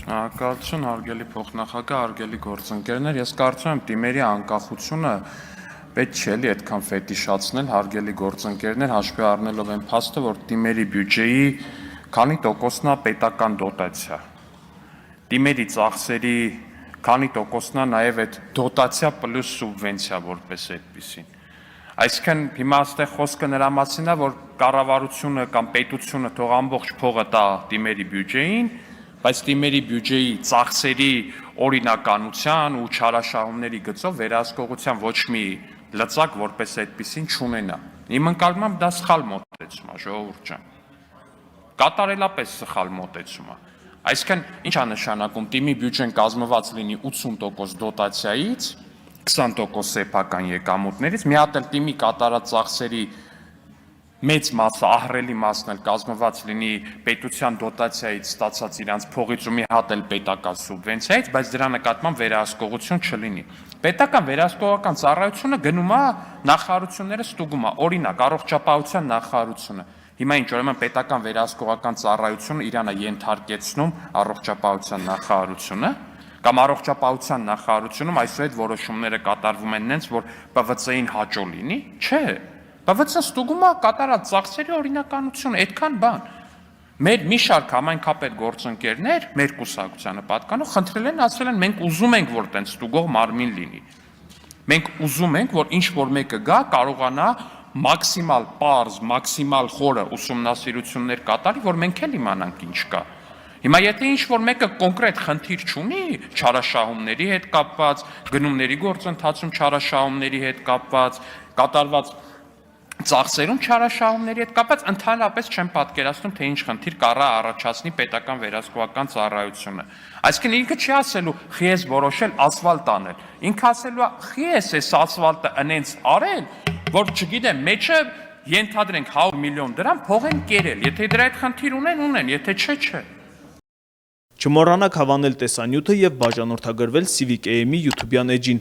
Շնորհակալություն, հարգելի փոխնախագահ, հարգելի գործընկերներ, ես կարծում եմ դիմերի անկախությունը պետք չէ էլի այդքան ֆետիշացնել, հարգելի գործընկերներ, հաշվի առնելով այն փաստը, որ դիմերի բյուջեի քանի տոկոսն է պետական դոտացիա։ Դիմերի ծախսերի քանի տոկոսն է նաև այդ դոտացիա պլյուս սուբվենցիա որպես այդպիսին։ Այսինքն հիմա այստեղ խոսքը նրա մասին է, որ կառավարությունը կամ պետությունը թող ամբողջ փողը տա դիմերի բյուջեին, բայց դիմերի բյուջեի ծախսերի օրինականության ու չարաշահումների գծով վերահսկողության ոչ մի լծակ որպես այդպիսին չունենա։ Իմ ընկալմամբ դա սխալ մոտեցում է, ժողովուրդ ջան։ Կատարելապես սխալ մոտեցում է։ Այսինքն ինչ է նշանակում, դիմի բյուջեն կազմված լինի 80% դոտացիայից, 20% սեփական եկամուտներից, մի հատ էլ դիմի կատարած ծախսերի մեծ մասը, ահռելի մասն էլ կազմված լինի պետության դոտացիայից ստացած իրանց փողից ու մի հատ էլ պետական սուբվենցիայից, բայց դրա նկատմամբ վերահսկողություն չլինի։ Պետական վերահսկողական ծառայությունը գնում է նախարարությունները ստուգում է, օրինակ առողջապահության նախարարությունը։ Հիմա ինչ ուրեմն պետական վերահսկողական ծառայությունը իրան է ենթարկեցնում առողջապահության նախարարությունը, կամ առողջապահության նախարարությունում այսօր այդ որոշումները կատարվում են նենց, որ ՊՎՑ-ին հաճո լինի, չէ։ ՊՎՑ-ն ստուգում է կատարած ծախսերի օրինականությունը, այդքան բան։ Մեր մի շարք համայնքապետ գործընկերներ, մեր կուսակցությանը պատկանող, խնդրել են, ասել են, մենք ուզում ենք, որ տենց ստուգող մարմին լինի։ Մենք ուզում ենք, որ ինչ որ մեկը գա, կարողանա մաքսիմալ պարզ, մաքսիմալ խորը ուսումնասիրություններ կատարի, որ մենք էլ իմանանք ինչ կա։ Հիմա եթե ինչ որ մեկը կոնկրետ խնդիր չունի, չարաշահումների հետ կապված, գնումների գործընթացում չարաշահումների հետ կապված, կատարված ծախսերում չարաշահումների հետ կապված, ընդհանրապես չեմ պատկերացնում, թե ինչ խնդիր կարա առաջացնի պետական վերահսկողական ծառայությունը։ Այսինքն ինքը չի ասելու խի ես որոշել ասֆալտ անել։ Ինքը ասելու է խի ես այս ասֆալտը ընենց արել, որ չգիտեմ, մեջը ենթադրենք 100 միլիոն դրամ փող են կերել։ Եթե դրա այդ խնդիր ունեն, եթե չէ։ Չմոռանաք հավանել տեսանյութը և բաժանորդագրվել Civic AM-ի YouTube-յան էջին։